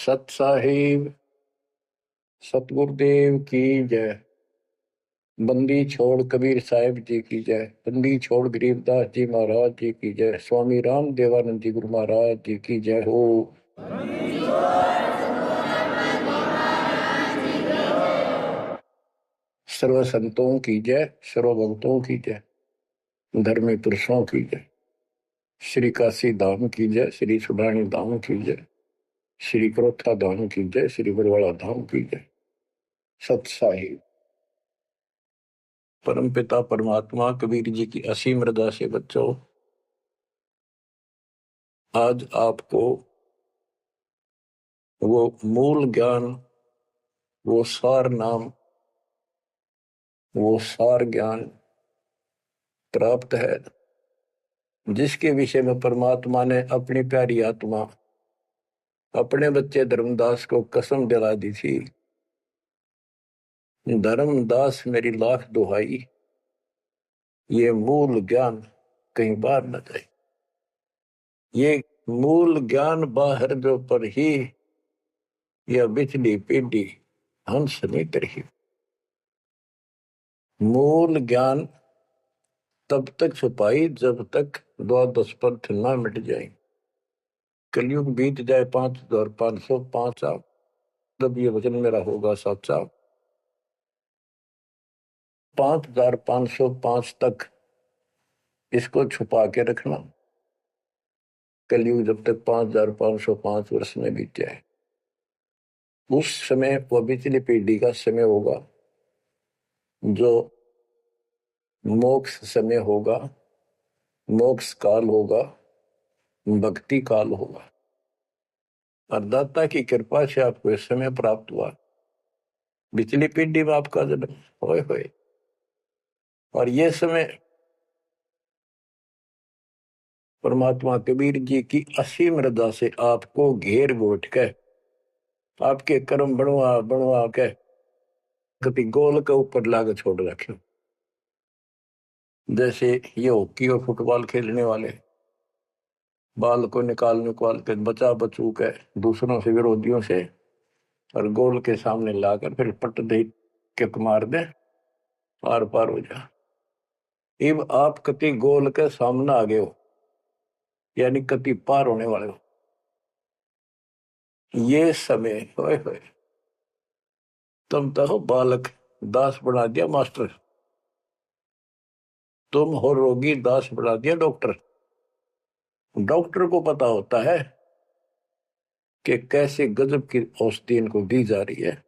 सत साहिब सतगुरुदेव की जय। बंदी छोड़ कबीर साहिब जी की जय। बंदी छोड़ गरीबदास जी महाराज जी की जय। स्वामी राम देवानंद जी गुरु महाराज जी की जय हो। सर्व संतों की जय, सर्व भक्तों की जय, धर्मी पुरुषों की जय। श्री काशी धाम की जय, श्री सुडानी धाम की जय, श्री क्रोथा धाम की जय, श्री बरवाड़ा धाम की जय। सत साहिब परम पिता परमात्मा कबीर जी की असीम रजा से बच्चों, आज आपको वो मूल ज्ञान, वो सार नाम, वो सार ज्ञान प्राप्त है, जिसके विषय में परमात्मा ने अपनी प्यारी आत्मा अपने बच्चे धर्मदास को कसम दिला दी थी। धर्मदास मेरी लाख दुहाई, ये मूल ज्ञान कहीं बाहर न जाए। ये मूल ज्ञान बाहर जो पर ही यह बिचली पीढ़ी हंस नहीं तरही। मूल ज्ञान तब तक छुपाई जब तक द्वादश पंथ न मिट जाए। कलयुग बीत जाए 5505 साल, तब ये वचन मेरा होगा सच्चा। 5505 तक इसको छुपा के रखना। कलयुग जब तक 5505 वर्ष में बीत जाए, उस समय वह पिछली पीढ़ी का समय होगा जो मोक्ष समय होगा, मोक्ष काल होगा, भक्ति काल होगा। और दाता की कृपा से आपको इस समय प्राप्त हुआ। पिछली पीढ़ी में आपका जन्म होए होए, और ये समय परमात्मा कबीर जी की असीम रजा से आपको घेर घोट के आपके कर्म बनवा बनवा के कभी गोल के ऊपर लाके छोड़ रखे। जैसे ये हॉकी और फुटबॉल खेलने वाले बाल को निकाल के बचा बचू के दूसरों से, विरोधियों से, और गोल के सामने लाकर फिर पट दे के मार दे, आर पार हो जा। अब आप कति गोल के सामने आ गए हो, यानी कति पार होने वाले हो। ये समय होए होए तुम तो हो बालक, दास बना दिया मास्टर। तुम हो रोगी, दास बना दिया डॉक्टर। डॉक्टर को पता होता है कि कैसे गजब की औषधि इनको दी जा रही है।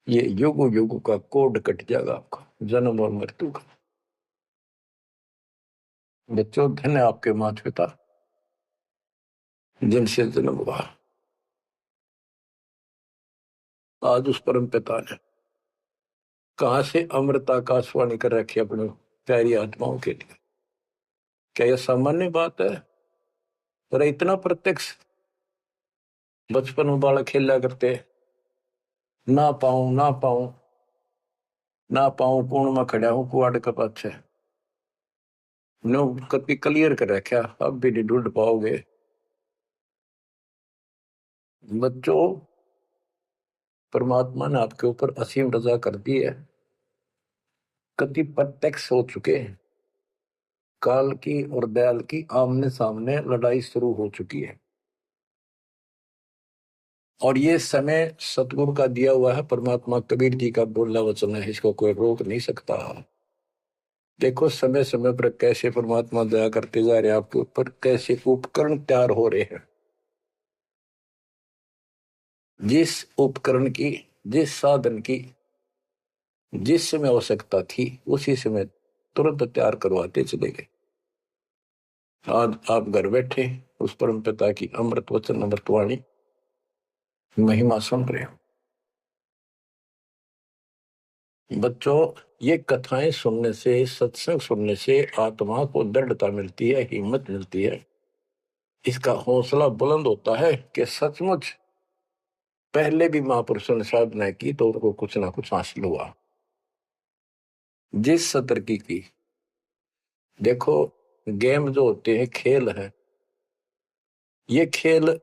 ये युगो युगो का कोड कट जाएगा आपका, जन्म और मृत्यु का। बच्चों, धन्य आपके माता पिता जिनसे जन्म हुआ। आज उस परम पिता ने कहां से अमृत आकाशवाणी कर रखी अपनी प्यारी आत्माओं के लिए। क्या यह सामान्य बात है? पर इतना प्रत्यक्ष बचपन में बालक खेला करते, ना पाऊं ना पाऊं ना पाऊं, कूण में खड़ा हूं कुआड़ के पाछे। नो कभी क्लियर कर रखा, अब भी नहीं ढूंढ पाओगे। बच्चों, परमात्मा ने आपके ऊपर असीम रजा कर दी है। कति प्रत्यक्ष हो चुके हैं। काल की और दयाल की आमने सामने लड़ाई शुरू हो चुकी है, और ये समय सतगुरु का दिया हुआ है। परमात्मा कबीर जी का बोलना वचन है, इसको कोई रोक नहीं सकता। देखो समय समय पर कैसे परमात्मा दया करते जा रहे हैं आपके ऊपर, कैसे उपकरण तैयार हो रहे हैं। जिस उपकरण की, जिस साधन की जिस समय आवश्यकता थी, उसी समय तुरंत तैयार करवाते चले गए। आज आप घर बैठे उस परम पिता की अमृत वचन अमृतवाणी महिमा सुन रहे हो। बच्चों, ये कथाएं सुनने से, सत्संग सुनने से आत्मा को दृढ़ता मिलती है, हिम्मत मिलती है। इसका हौसला बुलंद होता है कि सचमुच पहले भी महापुरुषों ने साधना की तो उनको कुछ ना कुछ हासिल हुआ। जिस सतर की देखो, गेम जो होते हैं, खेल है, ये खेल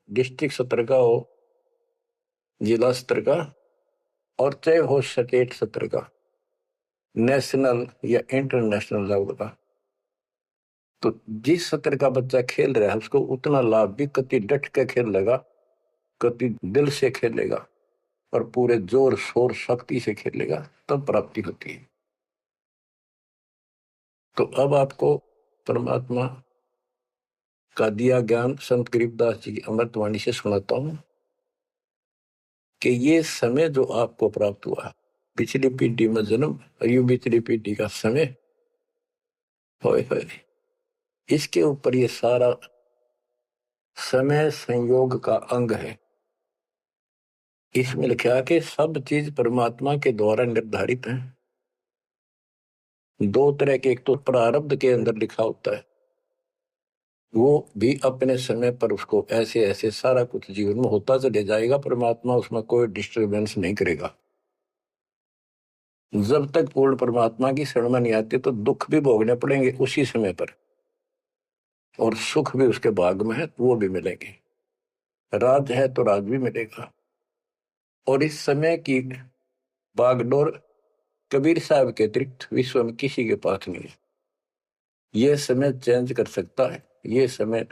डिस्ट्रिक्ट स्तर का हो, जिला स्तर का, और चाहे हो स्टेट स्तर का, नेशनल या इंटरनेशनल लेवल का, तो जिस स्तर का बच्चा खेल रहा है उसको उतना लाभ भी कति डट के खेलेगा, कति दिल से खेलेगा और पूरे जोर शोर शक्ति से खेलेगा, तब प्राप्ति होती है। तो अब आपको परमात्मा का दिया ज्ञान संत गरीबदास जी की अमृतवाणी से सुनाता हूं कि ये समय जो आपको प्राप्त हुआ, पिछली पीढ़ी में जन्म और यू पिछली पीढ़ी का समय, होए होए, इसके ऊपर ये सारा समय संयोग का अंग है। इसमें लिखा कि सब चीज परमात्मा के द्वारा निर्धारित है। दो तरह के, एक तो प्रारब्ध के अंदर लिखा होता है, वो भी अपने समय पर उसको ऐसे ऐसे सारा कुछ जीवन में होता चले जाएगा, परमात्मा उसमें कोई डिस्टर्बेंस नहीं करेगा। जब तक पूर्ण परमात्मा की शरण में नहीं आते तो दुख भी भोगने पड़ेंगे उसी समय पर, और सुख भी उसके भाग में है तो वो भी मिलेंगे, राज है तो राज भी मिलेगा। और इस समय की बागडोर कबीर साहब के अतिरिक्त विश्व में किसी के पास नहीं है। ये समय चेंज कर सकता है, ये समय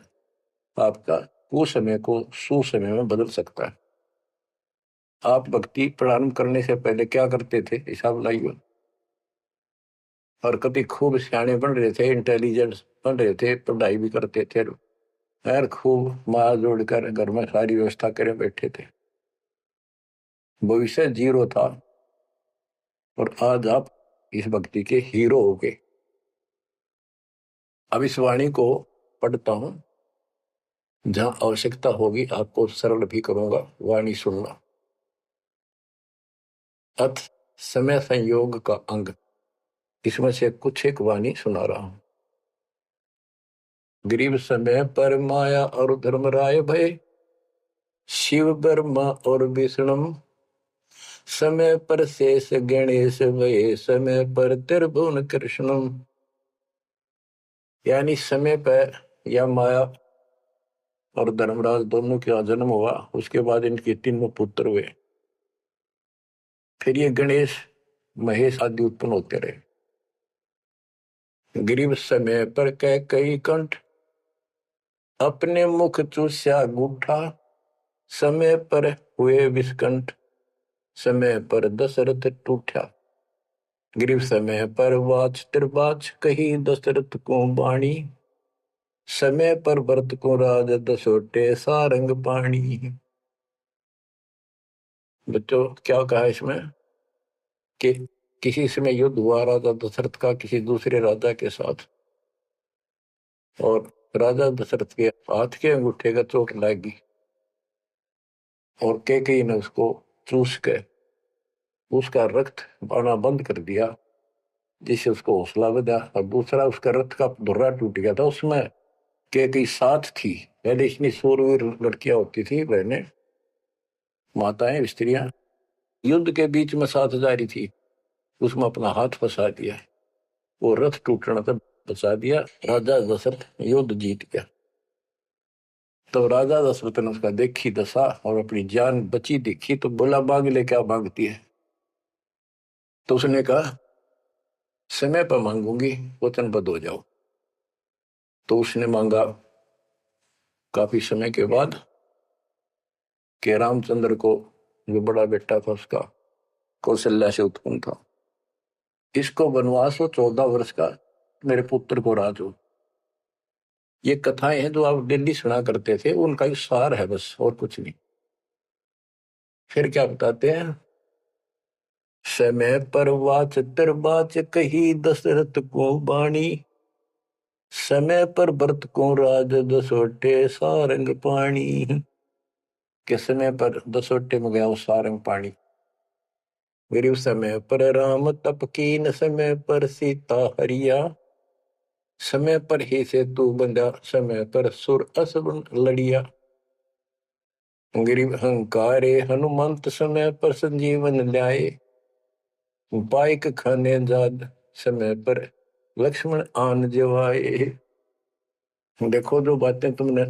आपका कुसमय को सुसमय में बदल सकता है। आप भक्ति प्रारंभ करने से पहले क्या करते थे, हिसाब लाइए। और कभी खूब सियाने बन रहे थे, इंटेलिजेंस बन रहे थे, पढ़ाई भी करते थे, यार खूब माँ जोड़कर घर में सारी व्यवस्था करे बैठे थे, भविष्य जीरो था। और आज आप इस भक्ति के हीरो हो गए। अब इस वाणी को पढ़ता हूं, जहां आवश्यकता होगी आपको सरल भी करूंगा, वाणी सुनना। अथ समय संयोग का अंग, इसमें से कुछ एक वाणी सुना रहा हूं। गरीब समय पर माया और धर्मराय भय, शिव ब्रह्मा और विष्णु, समय पर शेष गणेश भय, समय पर त्रिभुवन कृष्णम। यानी समय पर या माया और धर्मराज दोनों का जन्म हुआ, उसके बाद इनके तीनों पुत्र हुए, फिर ये गणेश महेश आदि उत्पन्न होते रहे। गरीब समय पर कह कई कंठ, अपने मुख चूस्या गूठा, समय पर हुए विस्कंठ, समय पर दशरथ टूठा। गरीब समय पर वाच त्रिबाच, कही दशरथ को बाणी, समय पर भरत को राज दसोटे सारंग पाणी। बच्चों क्या कहा इसमें कि किसी समय युद्ध हुआ राजा दशरथ का किसी दूसरे राजा के साथ, और राजा दशरथ के हाथ के अंगूठे का चोट लगी और कैकेयी ने उसको चूस के उसका रक्त आना बंद कर दिया, जिससे उसको हौसला बढ़ा। और दूसरा उसका रथ का धुर्रा टूट गया था, उसमें कैकेयी साथ थी। पहले इतनी शूरवीर लड़कियां होती थी, बहनें, माताएं, स्त्रियां, युद्ध के बीच में साथ जा रही थी, उसमें अपना हाथ फंसा दिया, वो रथ टूटने से बचा दिया, राजा दशरथ युद्ध जीत गया। तो राजा दशरथ ने उसका देखी दशा और अपनी जान बची देखी, तो बोला मांग ले, क्या मांगती है? तो उसने कहा समय पर मांगूंगी, वचनबद्ध हो जाओ। तो उसने मांगा काफी समय के बाद कि रामचंद्र को, जो बड़ा बेटा था उसका, कौशल्या से उत्पन्न था, इसको वनवास हो 14 वर्ष का, मेरे पुत्र को राज हो। ये कथाएं हैं जो आप दिल्ली सुना करते थे, उनका ही सार है बस, और कुछ नहीं। फिर क्या बताते हैं, समय पर वाच बाच, कही दशरथ को बाणी, समय पर भरत को राज दसोटे सारंग पाणी। के समय पर दसोटे में गया वो सारंग पाणी। गरीब समय पर राम तप कीन, समय पर सीता हरिया, समय पर ही से तू बंधा, समय पर सुर असुर लड़िया। गरीब अहंकारे हनुमंत, समय पर संजीवन ल्याए, बाइक खाने जाद, समय पर लक्ष्मण आन जवाए। देखो जो बातें तुमने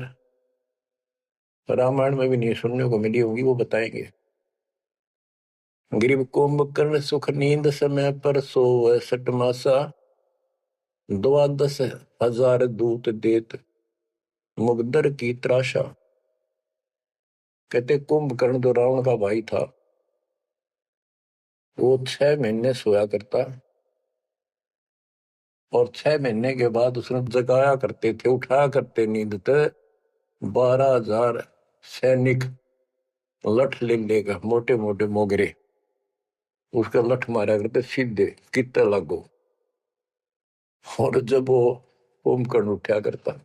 रामायण में भी नहीं सुनने को मिली होगी, वो बताएंगे। ग्रीव कुंभकर्ण सुख नींद समय पर सोवै सठ मासा, 12,000 दूत देत मुगदर की त्रासा। कहते कुंभकर्ण जो रावण का भाई था, वो 6 महीने सोया करता, और 6 महीने के बाद उसने जगाया करते थे, उठाया करते नींद से 12,000 सैनिक लठ ले लेगा, मोटे मोटे मोगरे, उसका लठ मारा करते सीधे कितने लागो। और जब वो कुंभकर्ण उठा करता,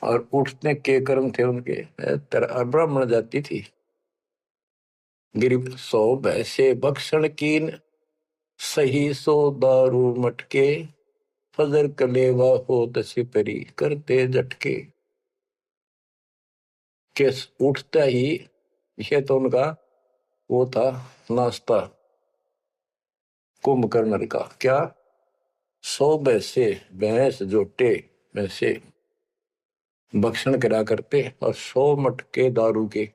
और उठने के कर्म थे उनके, ब्राह्मण जाति थी। गिरिप सो भैसे भक्षण कीन, सही सो दारू मटके, फजर कलेवा हो सिपरी करते झटके। के उठता ही, ये तो उनका वो था नाश्ता कुंभकर्ण का। क्या? 100 भैंसे, भैंस जोटे भैंसे भक्षण करा करते, और 100 मटके दारू के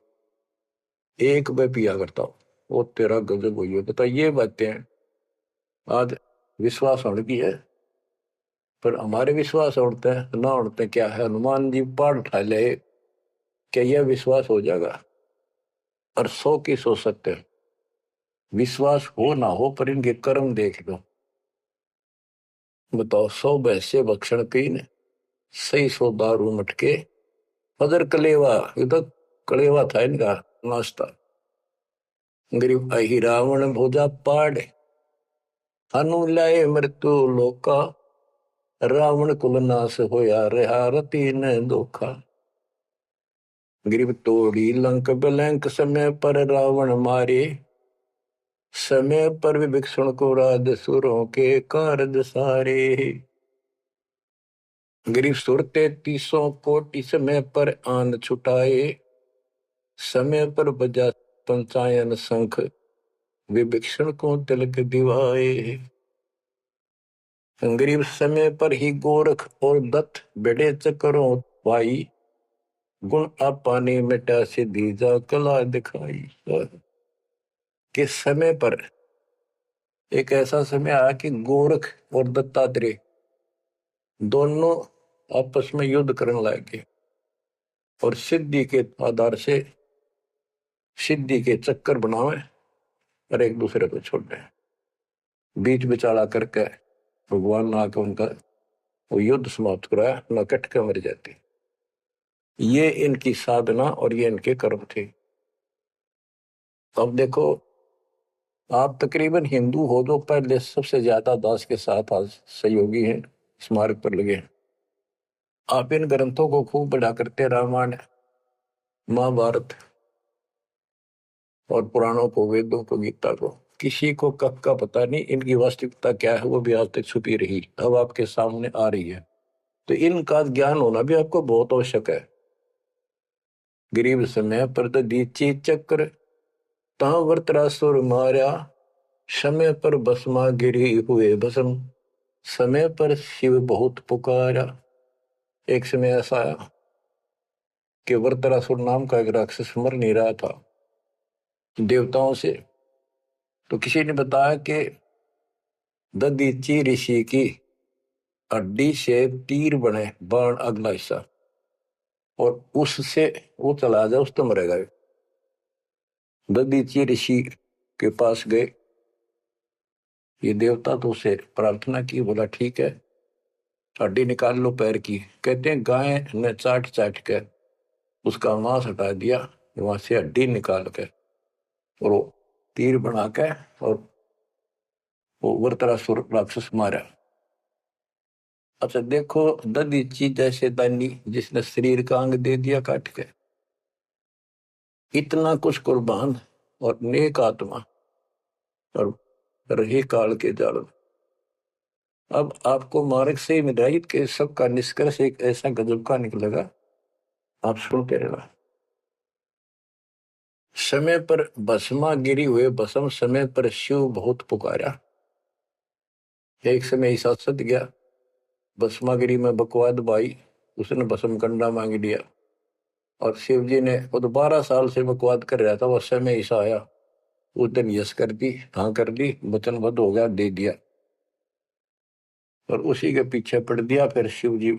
एक में पिया करता। वो तेरा गजब हुई है। बता, ये बातें आज विश्वास होने की है, पर हमारे विश्वास उड़ते हैं ना उड़ते क्या है। हनुमान जी पहाड़ उठा ले, क्या यह विश्वास हो जाएगा? और 100 की सोच सकते हैं, विश्वास हो ना हो, पर इनके कर्म देख लो। बताओ, 100 भैंसे भक्षण कीन, सही 100 दारू मटके, फजर कलेवा, ये तो कलेवा था इनका नाश्ता। गरीब अहि रावण भोजा पाड़, हनु लाए मृत्यु लोका, रावण कुल नाश होया रहा रति न धोखा। गरीब तोड़ी लंक बिलंक, समय पर रावण मारे, समय पर विभीषण को राज सुरों के कारज सारे। गरीब सुर 33 कोटि, समय पर आन छुटाए, समय पर बजा पंचायन शंख, विभीषण को तिलक दिवाए। गरीब समय पर ही गोरख और दत्त बेड़े चकरों पाई, गुण आपाने मिटा से दीजा कला दिखाई। किस समय पर एक ऐसा समय आया कि गोरख और दत्तात्रेय दोनों आपस में युद्ध करने लगे, और सिद्धि के आधार से सिद्धि के चक्कर बनावे और एक दूसरे को छोड़े। बीच बिचारा करके भगवान ने आकर उनका वो युद्ध समाप्त कराया, न कट के मर जाती। ये इनकी साधना और ये इनके कर्म थे। अब देखो, आप तकरीबन हिंदू हो जो पहले सबसे ज्यादा दास के साथ आज सहयोगी हैं, स्मारक पर लगे हैं। आप इन ग्रंथों को खूब पढ़ा करते, रामायण, महाभारत और पुराणों को, वेदों को, गीता को। किसी को कब का पता नहीं, इनकी वास्तविकता क्या है वो भी आज तक छुपी रही, अब आपके सामने आ रही है। तो इनका ज्ञान होना भी आपको बहुत आवश्यक है। गरीब समय पर दीची चक्र, ता वृत्रासुर मारा, समय पर भस्मा गिरी हुए भस्म, समय पर शिव बहुत पुकारा। एक समय ऐसा आया कि वृत्रासुर नाम का एक राक्षस मर नहीं रहा था देवताओं से, तो किसी ने बताया कि ददीची ऋषि की हड्डी से तीर बने बाण अगला हिस्सा, और उससे वो चला जाए उस तो मरेगा। ददीची ऋषि के पास गए, ये देवता तो उसे प्रार्थना की, बोला ठीक है हड्डी निकाल लो पैर की। कहते हैं गाय ने चाट चाट के उसका मांस हटा दिया, वहां से हड्डी निकाल के और वो तीर बना के और वो वृत्रासुर राक्षस मारा। अच्छा देखो, ददीची जैसे दानी जिसने शरीर का अंग दे दिया काट के, इतना कुछ कुर्बान और नेक आत्मा और रही काल के जाल। अब आपको मार्ग से हिदायत के सबका निष्कर्ष एक ऐसा गजब का निकलेगा, आप सुनते रहना। समय पर भस्मा गिरी हुए भस्म, समय पर शिव बहुत पुकारा। एक समय ऐसा सद गया, भस्मागिरी में बकवाद भाई, उसने भस्म कंडा मांग लिया। और शिव जी ने, वो तो 12 साल से बकवाद कर रहा था, वो समय ऐसा आया, उस दिन यस कर दी, हाँ कर दी, वचनबद्ध हो गया, दे दिया, और उसी के पीछे पड़ दिया। फिर शिव जी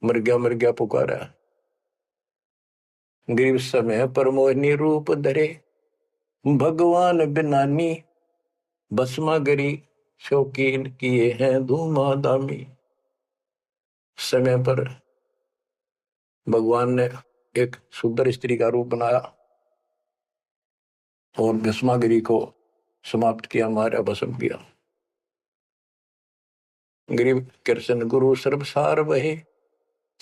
मर गया पुकारा। ग्रीव समय पर मोहिनी रूप धरे, भगवान बिनानी, भस्मा गरी शौकीन किए हैं धूमाधामी। समय पर भगवान ने एक सुंदर स्त्री का रूप बनाया और भस्मागिरी को समाप्त किया, मारा, भस्म किया। गरीब कृष्ण गुरु सर्वसार वहे,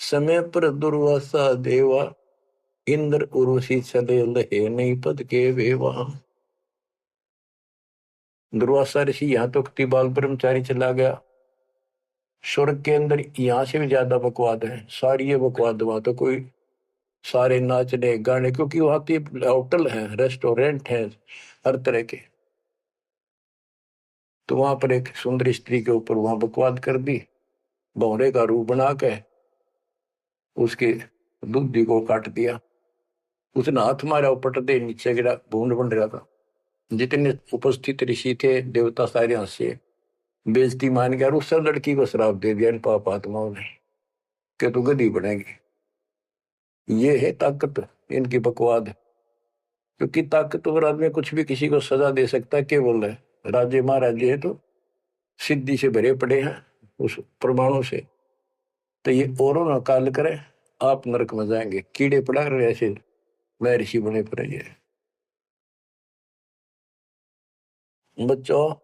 समय पर दुर्वासा देवा, इंद्र उर्वशी चले लहे नहीं पद के वेवा। दुर्वासा ऋषि यहाँ तो बाल ब्रह्मचारी चला गया, स्वर्ग के अंदर यहाँ से भी ज्यादा बकवाद है, सारी ये बकवाद। वहां तो कोई सारे नाचने गाने, क्योंकि वहां तो होटल है, रेस्टोरेंट है, हर तरह के। तो वहां पर एक सुंदर स्त्री के ऊपर वहां बकवाद कर दी, भौरे का रूप बना के उसके दूधी को काट दिया। उसने हाथ मारा, पट दे नीचे गिरा, भूड बन रहा था। जितने उपस्थित ऋषि थे, देवता, सारे हंसे, बेइज्जती मान गया, और उस लड़की को श्राप दे दिया इन पाप आत्माओं ने कि तू गधी बनेगी। ये है ताकत इनकी, बकवाद। क्योंकि ताकतवर आदमी कुछ भी किसी को सजा दे सकता है, केवल है राजे महाराजे है तो सिद्धि से भरे पड़े हैं उस प्रमाणों से। तो ये औरों ना काल करे, आप नरक में जाएंगे, कीड़े पड़ा रहे ऐसे महर्षि बने पड़े। ये बच्चों,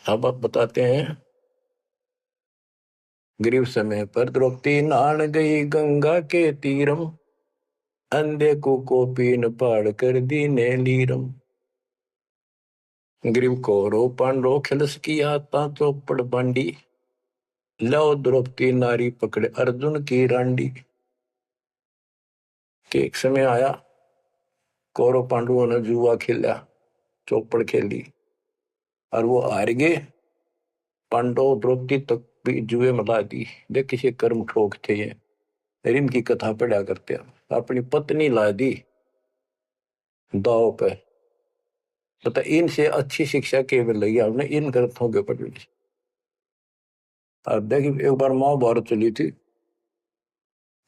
अब आप बताते हैं। ग्रीव समय पर द्रौपदी नहान गई गंगा के तीरम, अंधे को पीन पाड़ कर दीने लीरम। ग्रीव कौरो पांडो खिलस की आता चौपड़ बांडी, लो द्रौपदी नारी पकड़े अर्जुन की रांडी। के एक समय आया, कौरव पांडवों ने जुआ खेला, चौपड़ खेली, और वो हार गए। पांडव द्रौपदी तक भी जुए में ला दी। देख किसी कर्म ठोक थे ये, इनकी कथा पढ़ा करते हैं। अपनी पत्नी ला दी दाव पे। पता इनसे अच्छी शिक्षा केवल लगी हमने इन ग्रंथों के ऊपर। अब देखिए, एक बार महाभारत चली थी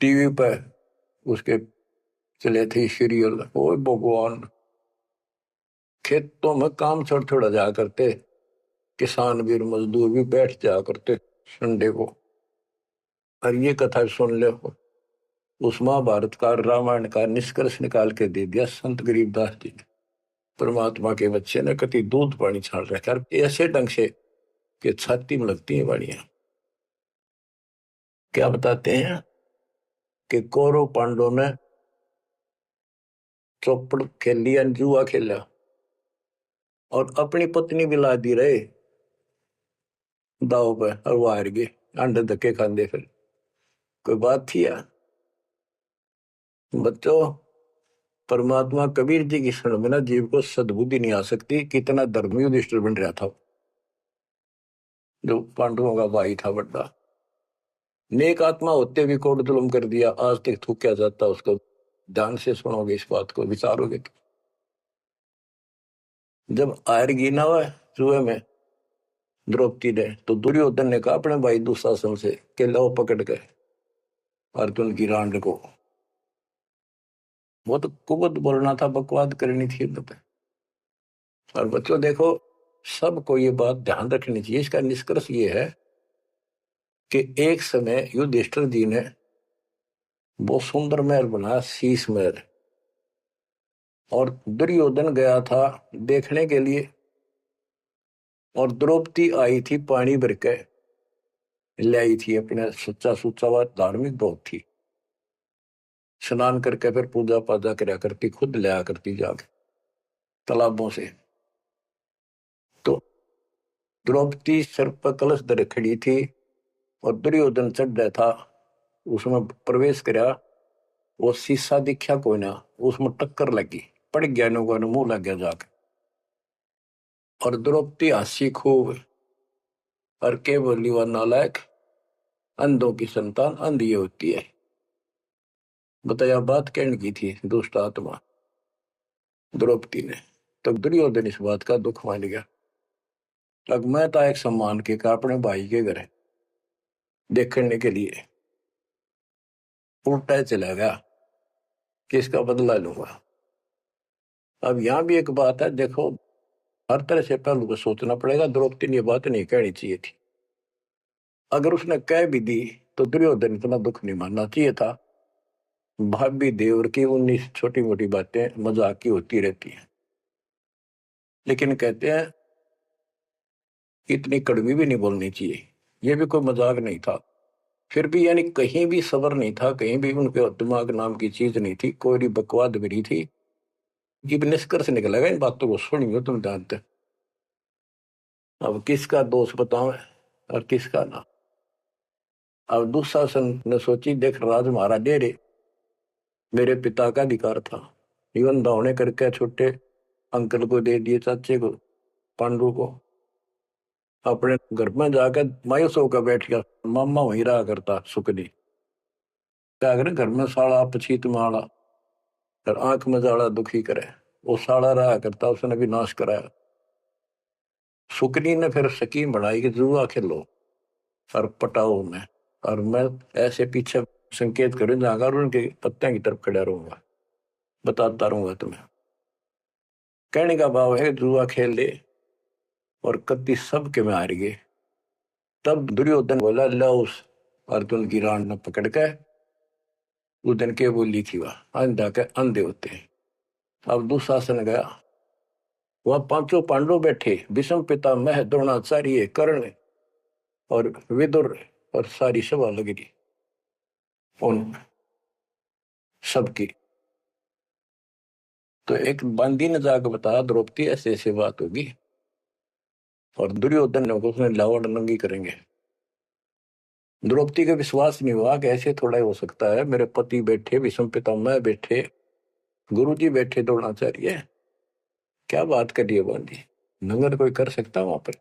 टीवी पे, उसके चले थे सीरियल। ओ भगवान, खेतों में काम छोड़ छोड़ा जा करते, किसान भी मजदूर भी बैठ जा करते संडे को, और ये कथा सुन ले। उस महाभारत का, रामायण का निष्कर्ष निकाल के दे दिया संत गरीबदास जी ने। परमात्मा के बच्चे ने कति दूध पानी छाड़ रखा ऐसे ढंग से कि छाती में लगती है वाणियां। क्या बताते हैं कि कौरव पांडवों ने चौपड़ खेल लिया, जुआ खेला, और अपनी पत्नी भी ला दी रहे दाव पे, और वो हार गए, अंडे धक्के खांदे। फिर कोई बात थी यार बच्चों। परमात्मा कबीर जी की शरण में ना जीव को सद्बुद्धि नहीं आ सकती। कितना धर्मी युधिष्ठिर बन रहा था, जो पांडवों का भाई था बड़ा, नेक आत्मा होते भी कोट जुल्म कर दिया, आज तक थूका जाता उसको। ध्यान से सुनोगे इस बात को, विचारोगे तो। जब आयरगी ना हुआ जुए में द्रौपदी ने, तो दुर्योधन ने कहा अपने भाई दुशासन से कि लो पकड़ के अर्जुन की रांड को। वो तो कुबत बोलना था, बकवाद करनी थी। और बच्चों देखो, सबको ये बात ध्यान रखनी चाहिए। इसका निष्कर्ष ये है कि एक समय युधिष्ठिर जी ने वो सुंदर महल बनाया, शीश महल, और दुर्योधन गया था देखने के लिए, और द्रौपदी आई थी पानी भर के ले आई थी अपने, सच्चा सुच्चा हुआ, धार्मिक बहुत थी। स्नान करके फिर पूजा पाजा कराया करती, खुद ले करती जाके तालाबों से। तो द्रौपदी सर पर कलश धरे खड़ी थी, और दुर्योधन चढ़ रहा था, उसमें प्रवेश कराया। वो शीशा दिखा कोई ना, उसमें टक्कर लगी, पड़ गया, नुगा मुंह लग गया जाके। और द्रौपदी हंसी खूब, और के बोली, वह नालायक, अंधों की संतान अंधी होती है। बताया बात कहने की थी दुष्ट आत्मा द्रौपदी ने। तो दुर्योधन इस बात का दुख मान गया। अब मैं था एक सम्मान के का अपने भाई के घर देखने के लिए उल्टा चला गया कि इसका बदला लूंगा। अब यहाँ भी एक बात है, देखो हर तरह से पहलू को सोचना पड़ेगा। द्रौपदी ने ये बात नहीं कहनी चाहिए थी। अगर उसने कह भी दी तो दुर्योधन इतना दुख नहीं मानना चाहिए था। भाभी देवर की 19 छोटी मोटी बातें मजाक की होती रहती हैं, लेकिन कहते हैं इतनी कड़वी भी नहीं बोलनी चाहिए। ये भी कोई मजाक नहीं था। फिर भी यानी कहीं भी सबर नहीं था, कहीं भी उनके दिमाग नाम की चीज नहीं थी, कोई बकवाद भी नहीं थी। ये भी निष्कर्ष निकलेगा इन बातों को सुनियो तुम जानते। अब किसका दोष बताओ और किसका ना। अब दुशासन ने सोची देख राज हमारा डेरे मेरे पिता का अधिकार था, जीवन दावने करके छोटे अंकल को दे दिए, चाचे को पांडु को। अपने घर में जाकर मायूस होकर बैठ गया। मामा वहीं रहा करता सुखनी। क्या करे घर में साड़ा पछीत माड़ा और आंख में जाड़ा दुखी करे, वो साड़ा रहा करता, उसने भी नाश कराया। सुकनी ने फिर स्कीम बनाई कि जुआ खेलो और पटाओ में, और मैं ऐसे पीछे संकेत करूं जाकर उनके पत्ते की तरफ खड़ा रहूंगा, बताता रहूंगा तुम्हें। कहने का भाव है जुआ खेल ले और कत्ती सबके में हार गए। तब दुर्योधन बोला ला उस अर्जुन की रान न पकड़ के। उस दिन के बोली थी वह अंधा के अंधे होते हैं। अब दुशासन गया, वह पांचों पांडव बैठे, भीष्म पितामह द्रोणाचार्य कर्ण और विदुर, और सारी सभा लग रही उन सबकी। तो एक बंदी ने जाकर बताया द्रौपदी ऐसे ऐसे बात होगी, और दुर्योधन ने उसने लावड़ नंगी करेंगे। द्रौपदी का विश्वास नहीं हुआ कि ऐसे थोड़ा ही हो सकता है। मेरे पति बैठे, भीष्म पितामह बैठे, गुरुजी बैठे, द्रोणाचार्य, क्या बात कर रही है बंदी, नंगर कोई कर सकता वहां पर।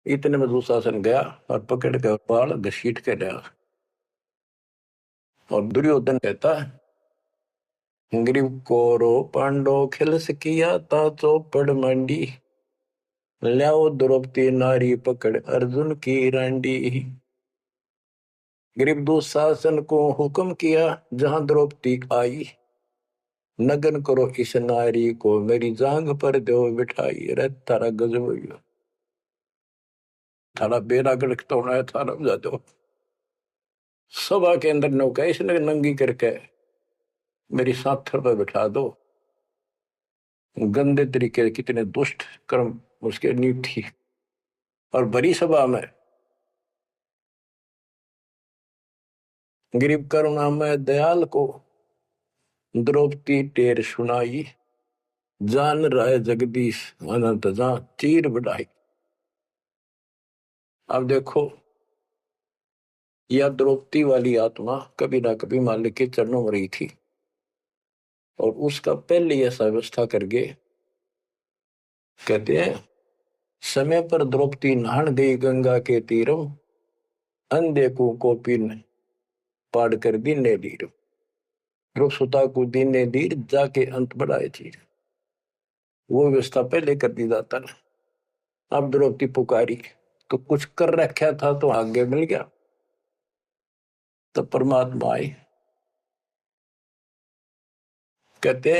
इतने में दुशासन गया और पकड़ के बाल घसीट के लिया। और दुर्योधन कहता ग्रीव कोरो पांडो खिलस किया ता चौपड़ मंडी, ल्याओ द्रौपदी नारी पकड़ अर्जुन की रांडी। ग्रीव दुशासन को हुक्म किया जहां द्रौपदी आई, नगन करो इस नारी को मेरी जांग पर दो बिठाई। अरे थारा गजब हो गया, थारा बेरा गड़कता होना है, थारा जा दो। सभा के अंदर नौका इसने नंगी करके मेरी साथर पर बिठा दो। गंदे तरीके, कितने दुष्ट कर्म उसके नींव थी। और बड़ी सभा में गरीब करुणा में दयाल को द्रौपदी टेर सुनाई, जान राय जगदीश अनंत जा चीर बढ़ाई। अब देखो यह द्रौपदी वाली आत्मा कभी ना कभी मालिक के चरणों में रही थी, और उसका पहले ऐसा व्यवस्था करके कहते हैं समय पर द्रौपदी नहान गई गंगा के तीरम, अंधे को कोपिन पाड़ कर दीने लीर, सुता को दीने लीर जाके अंत बढ़ाए चीर। वो व्यवस्था पहले कर दी जाता ना। अब द्रौपदी पुकारी तो कुछ कर रखा था तो आगे मिल गया। तो परमात्मा आए, कहते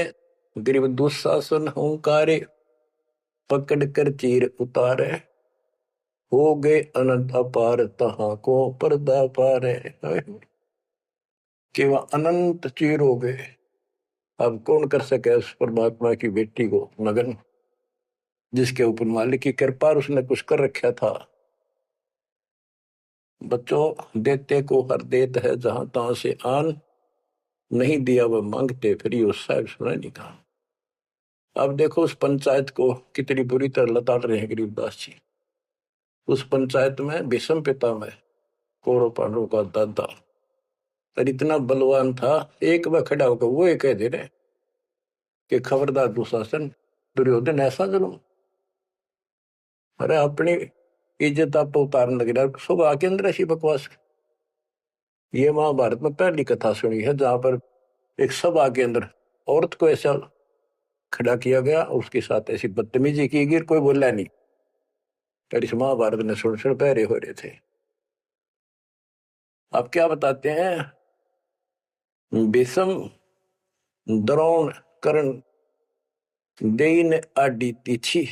गरीब दुशासन हुंकारे, पकड़ कर चीर उतारे, हो गए अनंत अपार तहां को पर्दा पारे। कि वह अनंत चीर हो गए। अब कौन कर सके उस परमात्मा की बेटी को नगन, जिसके ऊपर मालिक की कृपा उसने कुछ कर रखा था। बच्चों देते को हर देत है जहां तहां से आन, नहीं दिया वह मांगते फिर उस साहब सुना नहीं कहा। अब देखो उस पंचायत को कितनी बुरी तरह लताड़ रहे हैं गरीबदास जी। उस पंचायत में भीष्म पितामह कौरव पांडवों का दादा और इतना बलवान था, एक बार खड़ा होकर वो कह दे रहे कि खबरदार दुशासन, दुर्योधन ऐसा जुल्म। अरे अपनी इज्जत आप उतारने लग रहा, सुबह के अंदर ऐसी बकवास। ये महाभारत में पहली कथा सुनी है जहां पर एक सभा के अंदर औरत को ऐसा खड़ा किया गया, उसके साथ ऐसी बदतमीजी की गई, कोई बोला नहीं। पर इस महाभारत ने सुन सुन पहरे हो रहे थे। अब क्या बताते हैं, भीष्म द्रोण कर्ण देइन आडि तिथि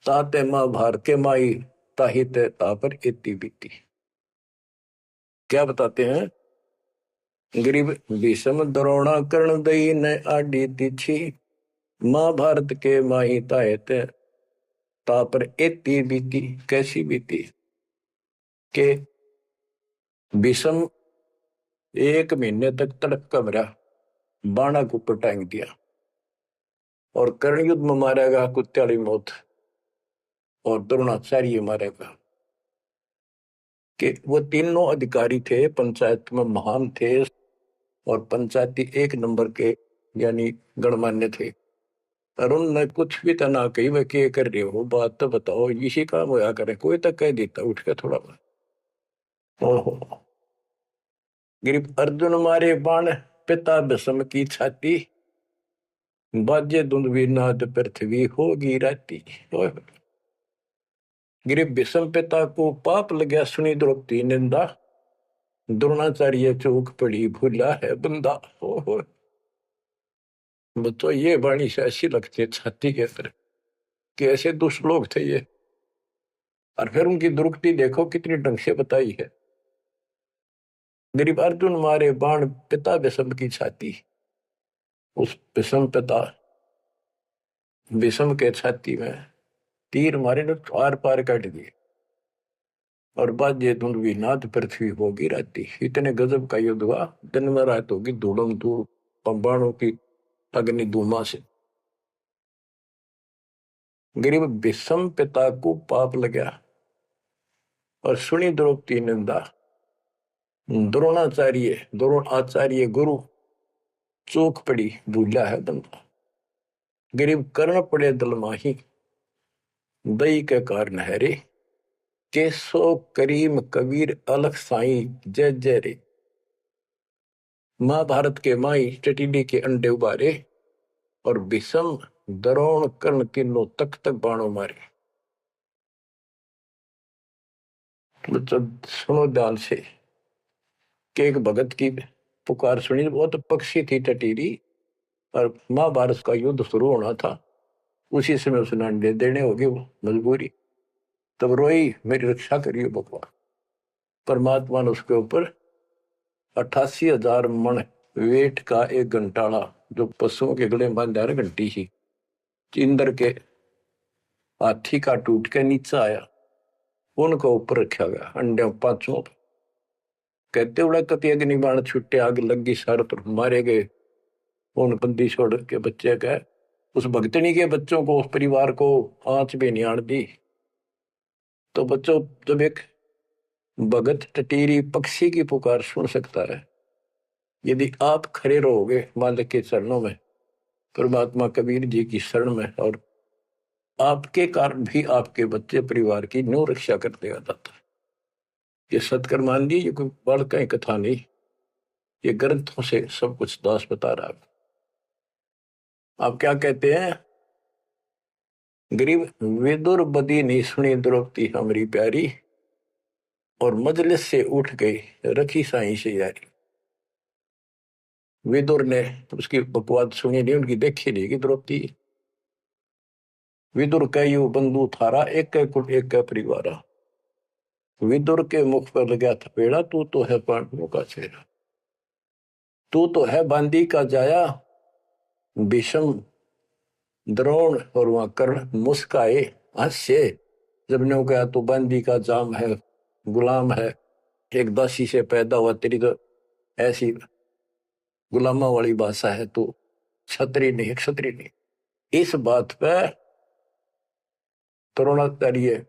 ताते महाभारत के माई ताहित तापर इति बीती। क्या बताते हैं, गरीब भीष्म द्रोणा कर्ण देइन आडि तिथि महाभारत के माई ताहित तापर इति बीती। कैसी बीती के भीष्म 1 महीने तक तड़प का मरा, बाणा को ऊपर टांग दिया, और कर्ण युद्ध में मारेगा कुत्त्याली मौत, और द्रोणाचार्य मारेगा। कि वो तीनों अधिकारी थे, पंचायत में महान थे, और पंचायती 1 नंबर के यानी गणमान्य थे। और उनने कुछ भी तो ना कही, वह क्या कर रहे हो, बात तो बताओ, इसी काम होया करे, कोई तक कह देता उठ के थोड़ा बहुत। ओहो, गिरिप अर्जुन मारे बाण पिता भीष्म की छाती, बाजे धुंधवी नाद पृथ्वी होगी राती। गिरिप भीष्म पिता को पाप लगा, सुनी द्रौपदी निंदा, द्रोणाचार्य चौक पड़ी भूला है बंदा। ओहो, तो ये वाणी से ऐसी लगती है छाती के अंदर कि ऐसे दुष्ट लोग थे ये। और फिर उनकी दुर्गति देखो कितनी ढंग से बताई है। गरीब अर्जुन मारे बाण पिता भीष्म की छाती, उस भीष्म पिता भीष्म के छाती में तीर मारे ने आर पार काट दिए, और बाजे धुंधवी नाद पृथ्वी होगी राती। इतने गजब का युद्ध हुआ, दिन में रात होगी धूड़म धूड़ पंबाणों की अग्नि धूमा से। गरीब भीष्म पिता को पाप लगा, और सुनी द्रौपदी निंदा, द्रोण आचार्य गुरु चौक पड़ी भूला है बंदा। गरीब कर्ण पड़े दल माही, दई के कारण है रे, केसो करीम कबीर अलख साई जय जय रे। महाभारत के माई टटीडी के अंडे उबारे, और भीष्म द्रोण कर्ण तीनों तक तक बाणों मारे। तो सुनो ध्यान से कि एक भगत की पुकार सुनी, बहुत पक्षी थी टटीरी, और महाभारत का युद्ध शुरू होना था, उसी समय उसने अंडे देने होगी, वो मजबूरी। तब रोई, मेरी रक्षा करिए भगवान। परमात्मा ने उसके ऊपर 88,000 मन वेट का एक घंटाला, जो पशुओं के गले में बांधा घंटी ही, इंद्र के हाथी का टूट के नीचे आया, उनको ऊपर रखा गया अंडे 5 पर। कहते उड़ा कति अग्नि बाण छुट्टे, आग लगी सर पर, मारे गए उन बंदी छोड़ के बच्चे का। उस भगतनी के बच्चों को, उस परिवार को आंच भी नहीं आन दी। तो बच्चों, जब एक भगत टटीरी पक्षी की पुकार सुन सकता है, यदि आप खड़े रहोगे मालिक के चरणों में, परमात्मा कबीर जी की शरण में, और आपके कारण भी आपके बच्चे परिवार की न्यू रक्षा कर देगा दाता। ये सत्कर्म मान ली, ये कोई बड़ कहीं कथा नहीं, ये ग्रंथों से सब कुछ दास बता रहा है। आप क्या कहते हैं, गरीब विदुर बदी नहीं सुनी द्रौपदी हमारी प्यारी, और मजलिस से उठ गई रखी साई से यारी। विदुर ने उसकी बकवाद सुनी नहीं, उनकी देखी नहीं कि द्रौपदी। विदुर कयु बंधु थारा, एक कुल एक परिवारा। विदुर के मुख पर लगा थपेड़ा, तू तो है पांडवों का चेहरा, तू तो है बांदी का जाया। भीष्म द्रोण और वहां कर्ण मुस्काए हास्य, जब ने कहा तो बांदी का जाम है, गुलाम है, एक दासी से पैदा हुआ, तेरी तो ऐसी गुलामा वाली भाषा है, तो क्षत्रिय नहीं, क्षत्रिय नहीं। इस बात पर द्रोणाचार्य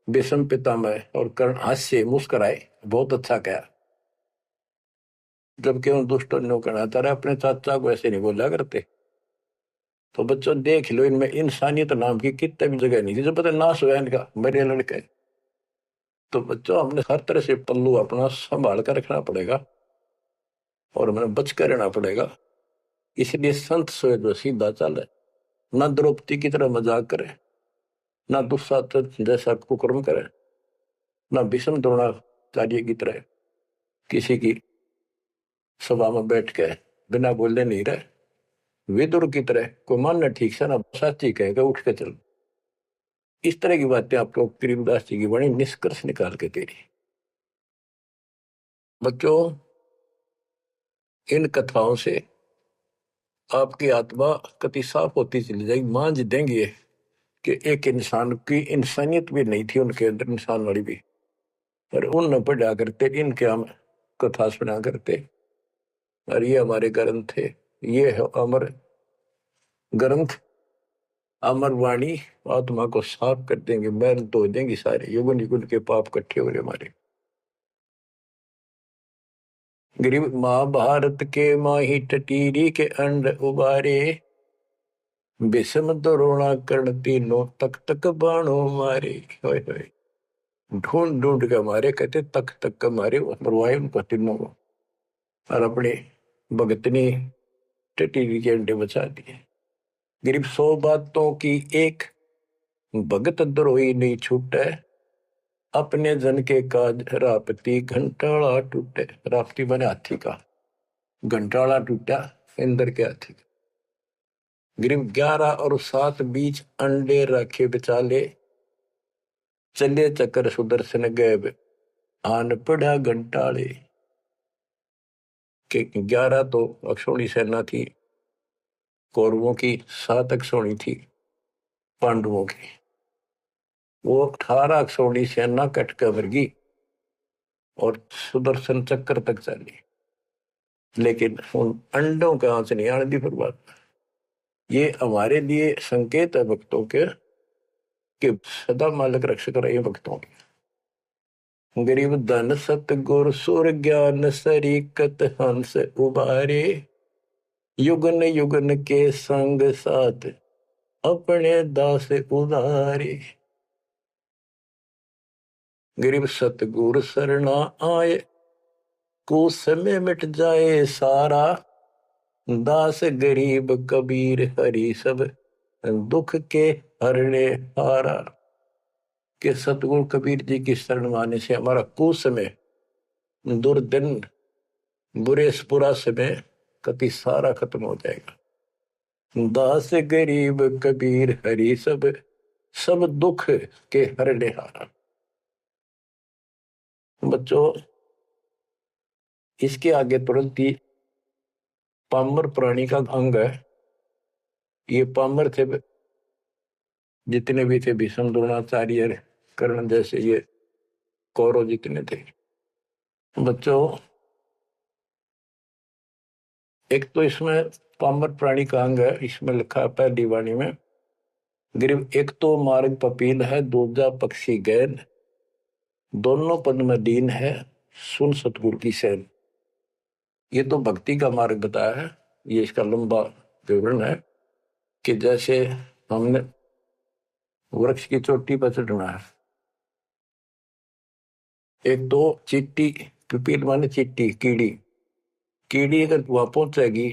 भीष्म पितामह और कर्ण हास्य मुस्कुराए, बहुत अच्छा कहा। जबकि उन दुष्टों ने कहना तारा अपने चाचा को ऐसे नहीं बोला करते। तो बच्चों देख लो, इनमें इंसानियत नाम की कितने भी जगह नहीं थी, जो पता नाश हुआ इनका, मेरे लड़के तो बच्चों हमने हर तरह से पल्लू अपना संभाल कर रखना पड़ेगा और हमें बच कर रहना पड़ेगा। इसलिए संत सोए जो सीधा चले, ना द्रौपदी की तरह मजाक करे, ना दुस्साहस जैसा कुकर्म करे, ना भीष्म द्रोणाचार्य की तरह किसी की सभा में बैठ के बिना बोले नहीं रहे। विदुर की तरह कोई मानना ठीक से ना साची कहेगा उठ के चल। इस तरह की बातें आपको गरीबदास जी की बड़ी निष्कर्ष निकाल के दे रही। बच्चों इन कथाओं से आपकी आत्मा कति साफ होती चली जाएगी। मान देंगे कि एक इंसान की इंसानियत भी नहीं थी उनके अंदर, इंसान वाली भी, पर उन न पढ़ा करते, इनके हम कथा सुना करते। और ये हमारे ग्रंथ थे, ये है अमर ग्रंथ, अमर वाणी आत्मा को साफ कर देंगे, मैल धो देंगे सारे युगन युगन के पाप इकट्ठे हो रहे हमारे। गरीब महाभारत के माही टटीरी के अंड उबारे, विषम द्रोणा कर्ण तीनों तक तक बाणों मारे। होय होय, ढूंढ ढूंढ के मारे, कहते तक तक के मारे, मरवाए उनको तीनों को, और अपने भगतनी टटीरी के अंडे बचा दिए। गरीब 100 बातों की एक, भगत द्रोही नहीं छूटे, अपने जन के काज रापती घंटाला टूटे। रापती बने हाथी का, घंटाला टूटा इंद्र के हाथी का। गरीब 11 और 7 बीच अंडे रखे बेचाले, चले चक्कर सुदर्शन गए आन पड़ा घंटाले। के 11 तो अक्षौणी सेना थी कौरवों की, 7 अक्षौणी थी पांडवों की। वो 18 अक्षौणी सेना कट कर वर्गी और सुदर्शन चक्कर तक चली, लेकिन उन अंडों का आंच नहीं आने दी फिर बात। ये हमारे लिए संकेत है भक्तों के कि सदा मालिक रक्षक रहे भक्तों के। गरीब धन सतगुर सुर ज्ञान सरीकत हंस उबारे, युगन युगन के संग साथ अपने दास उदारे। गरीब सतगुर सरना आए, कुछ समय मिट जाए सारा, दास गरीब कबीर हरि सब दुख के हरने हारा। के सतगुरु कबीर जी की शरण माने से हमारा कुछ समय, दुर्दिन, बुरा समय कति सारा खत्म हो जाएगा। दास गरीब कबीर हरि सब सब दुख के हरने हारा। बच्चों इसके आगे तुरंत ही पामर प्राणी का अंग है। ये पामर थे जितने भी थे, भीष्म द्रोणाचार्य कर्ण जैसे ये कौरव जितने थे। बच्चों एक तो इसमें पामर प्राणी का अंग है, इसमें लिखा है पहली वाणी में, गरीब एक तो मार्ग पपील है, दूजा पक्षी गैन, दोनों पद में दीन है, सुन सतगुरु की सैन। ये तो भक्ति का मार्ग बताया है। ये इसका लंबा विवरण है कि जैसे हमने वृक्ष की चोटी पर चढ़ना है, एक तो चीटी, पिपील माने चीटी, कीड़ी, कीड़ी अगर वहां पहुंचेगी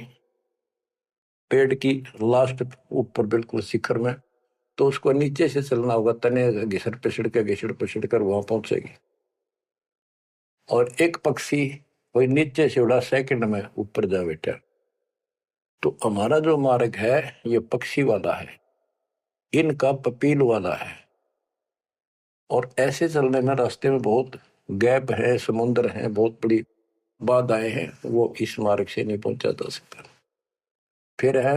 पेड़ की लास्ट ऊपर बिल्कुल शिखर में, तो उसको नीचे से चलना होगा, तने घिसड़ पिसड़ कर वहां पहुंचेगी। और एक पक्षी वही नीचे से उड़ा सेकंड में ऊपर जा बैठा। तो हमारा जो मार्ग है ये पक्षी वाला है, इनका पपील वाला है। और ऐसे चलने में रास्ते में बहुत गैप है, समुद्र है, बहुत बड़ी बाधाएं हैं, वो इस मार्ग से नहीं पहुंचा जा सकता। फिर है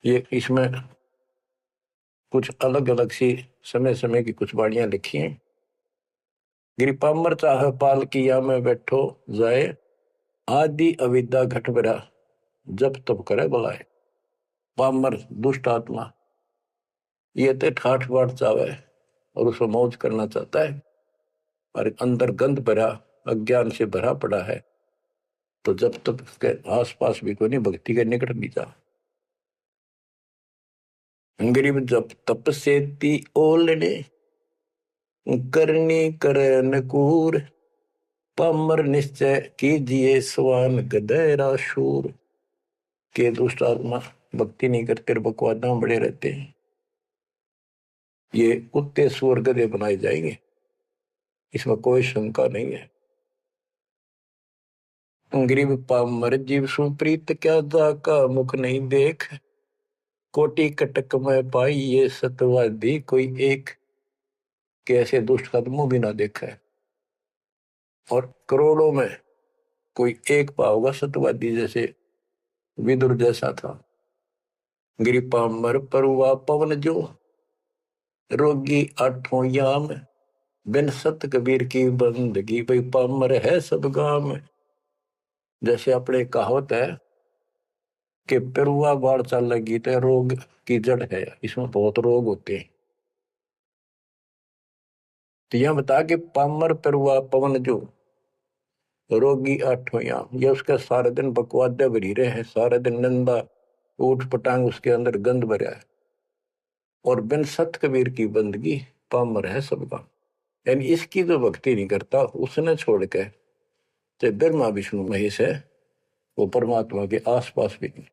ये, इसमें कुछ अलग अलग सी समय समय की कुछ बाणियां लिखी हैं। गिरिपामर चाह पाल किया में बैठो जाए, आदि अविद्या घट बरा जब तब करे बुलाए। पामर दुष्ट आत्मा ये तो ठाठ बाट चावे और उसको मौज करना चाहता है, और अंदर गंध भरा अज्ञान से भरा पड़ा है, तो जब तक उसके आसपास भी कोई नहीं, भक्ति के निकट नहीं जा। गरीब जब तप से ती ओलने, करनी करे नकूर, पामर निश्चय कीजिए स्वान गधेरा शूर। के दुष्ट आत्मा भक्ति नहीं करते, बकवादा बड़े रहते हैं, ये कुत्ते सुअर गधे बनाए जाएंगे, इसमें कोई शंका नहीं है। गरीब पामर जीव सुप्रीत, क्या जाका मुख नहीं देख। कोटि कटक में पाई ये सतवादी कोई एक। कैसे दुष्ट का मुंह भी ना देखा है, और करोड़ों में कोई एक पाओगा सतवादी, जैसे विदुर जैसा था। गिरी पामर परुआ पवन जो, रोगी आठों याम। बिन सत कबीर की बंदगी, भाई पामर है सब गाम। जैसे अपने कहावत है कि पेरुआ बाढ़ चल लगी तो रोग की जड़ है, इसमें बहुत रोग होते हैं। तो यह बता कि पामर पेरुआ पवन जो, रोगी आठों याम, ये उसका सारे दिन बकवादे भरी रहे हैं, सारे दिन नंदा ऊट पटांग उसके अंदर गंद भरा है। और बिन सत कबीर की बंदगी, पामर है सबका। यानी इसकी जो भक्ति नहीं करता, उसने छोड़ के चाहे ब्रह्मा विष्णु महेश है, वो परमात्मा के आसपास भी नहीं।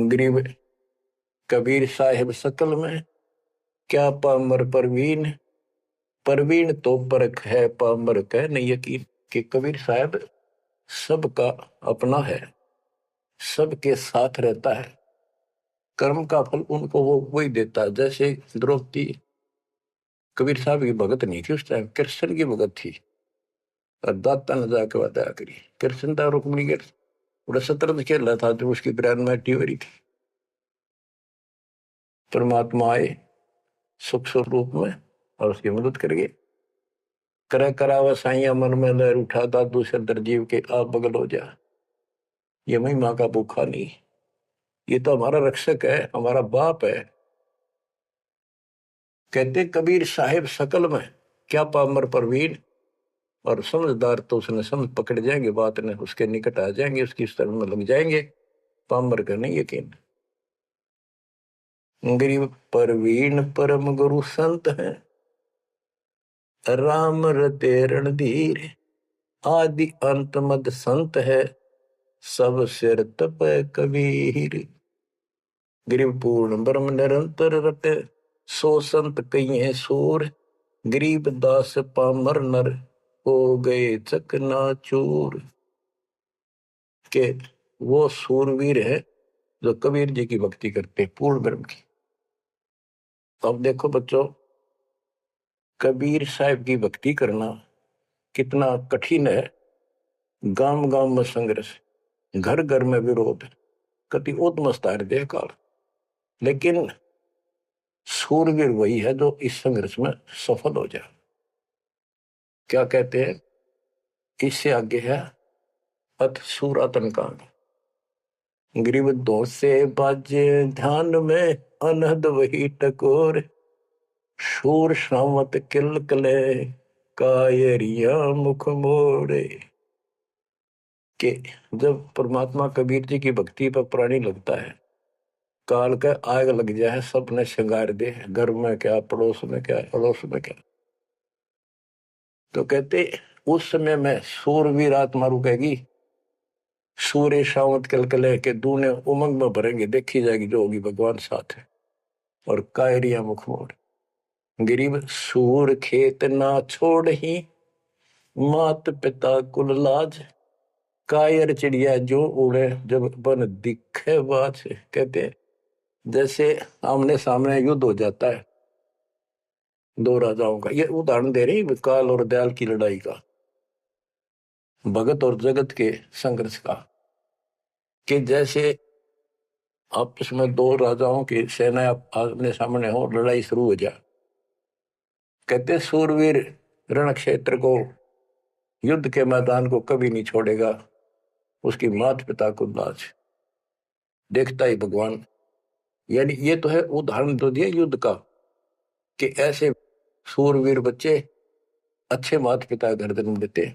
गरीब कबीर साहिब सकल में, क्या पामर परवीन। परवीन तो परख है, पामर कह नहीं यकीन। कि कबीर साहब सबका अपना है, सबके साथ रहता है, कर्म का फल उनको वो वही देता है। जैसे द्रौपदी कबीर साहब की भगत नहीं थी, उस टाइम कृष्ण की भगत थी, और दाता ने जाके वादा करी। कृष्ण था रुक्मिणी के बड़ा शतरंज खेल रहा था, जो उसकी ब्रांड मैटी हो रही थी। परमात्मा आए सुख स्वरूप में और उसकी मदद कर गए। करे करावा साइया मन में लहर उठा, दादू सदर जीव के आप बगल हो जा। ये महिमा का भूखा नहीं, ये तो हमारा रक्षक है, हमारा बाप है। कहते कबीर साहिब सकल में, क्या पामर परवीन। और समझदार तो उसने समझ पकड़ जाएंगे, बात ने उसके निकट आ जाएंगे, उसकी शरण में लग जाएंगे। पामर का नहीं यकीन। गरीब परवीन परम गुरु संत है, राम रते रणधीर। आदि अंत मद संत है, सब सिर तप कबीर। गरीब पूर्ण ब्रह्म निरंतर रटे, सो संत कहिए सूर। गरीब दास पामर नर, हो गए चकनाचूर। के वो सूरवीर है जो कबीर जी की भक्ति करते, पूर्ण ब्रह्म की। अब देखो बच्चों, कबीर साहब की भक्ति करना कितना कठिन है। गांव गांव में संघर्ष, घर घर में विरोध, कति उत्मस्तार दे काल। लेकिन सूरवीर वही है जो इस संघर्ष में सफल हो जाए। क्या कहते हैं, इससे आगे है अथ सूरातन कांड। ग्रीव दो से बाजे ध्यान में, अनहद वही टकोर। शूर शामत किल कले, कायरिया मुख मोड़े। कि जब परमात्मा कबीर जी की भक्ति पर प्राणी लगता है, काल का आग लग जाए, सबने श्रृंगार दे, घर में क्या, पड़ोस में क्या, अड़ोस में क्या। तो कहते उस समय में सूरवीर आत्मा रुकेगी, सूर्य शावत कलकले के दूने उमंग में भरेंगे, देखी जाएगी जो होगी भगवान साथ है। और कायरिया मुख मोड़। गरीब सूर खेत ना छोड़ ही, मात पिता कुल लाज। कायर चिड़िया जो उड़े, जब बन दिखे बाज। कहते जैसे आमने सामने युद्ध हो जाता है दो राजाओं का, ये उदाहरण दे रही काल और दयाल की लड़ाई का, भगत और जगत के संघर्ष का। कि जैसे आपस में दो राजाओं की सेना आमने सामने हो, लड़ाई शुरू हो जाए। कहते सूरवीर रण क्षेत्र को, युद्ध के मैदान को कभी नहीं छोड़ेगा, उसकी माता पिता को लाज, देखता ही भगवान। यानी ये तो है उदाहरण तो दिया युद्ध का, कि ऐसे सूरवीर बच्चे अच्छे माता पिता घर जन्म देते।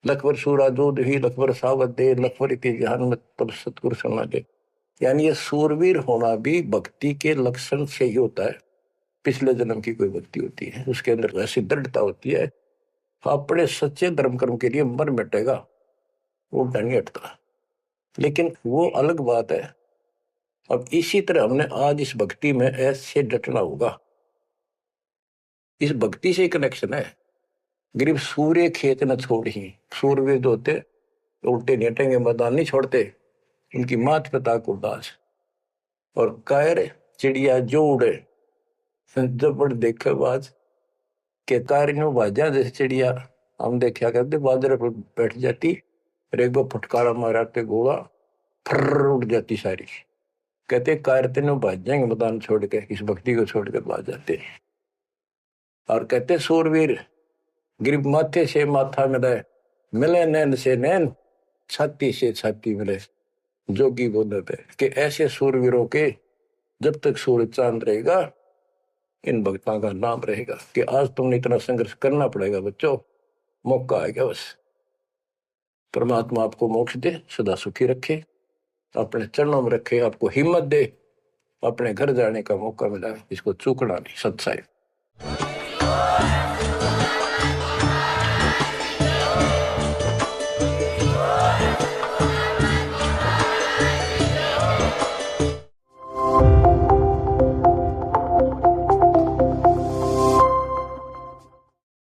लखवर सूरा दूध ही, लखवर सावत दे, लखवर इति जहान में तब सतगुरु समा दे। यानी ये सूरवीर होना भी भक्ति के लक्षण से ही होता है। पिछले जन्म की कोई भक्ति होती है, उसके अंदर ऐसी दृढ़ता होती है, अपने सच्चे धर्म कर्म के लिए मर मिटेगा, वो नहीं हटता। लेकिन वो अलग बात है। अब इसी तरह हमने आज इस भक्ति में ऐसे डटना होगा। इस भक्ति से कनेक्शन है। गरीब सूर्य खेत न छोड़ ही, सूर्यवीर होते उल्टे नहीं हटेंगे, मैदान नहीं छोड़ते, उनकी मात पिता को दास। और कायर चिड़िया जो उड़े, जब बड़ देखे बाज के कार नो बाजा, जैसे चिड़िया हम देखा करते बाजरे पर बैठ जाती, एक बार फटकारा माराते गोला फर उड़ जाती सारी। कहते कार तीनों भाज जाएंगे मैदान छोड़ के, इस भक्ति को छोड़कर भाज जाते। और कहते सूरवीर गिर माथे से माथा मिले, मिले नैन से नैन, छाती से छाती मिले, जोगी बोले थे कि ऐसे सूरवीरों के जब तक सूरज चांद रहेगा, इन भक्तों का नाम रहेगा। कि आज तुमने इतना संघर्ष करना पड़ेगा बच्चों, मौका आएगा बस। परमात्मा आपको मोक्ष दे, सदा सुखी रखे, अपने चरणों में रखे, आपको हिम्मत दे, अपने घर जाने का मौका मिला, इसको चूकना नहीं। सत्साई।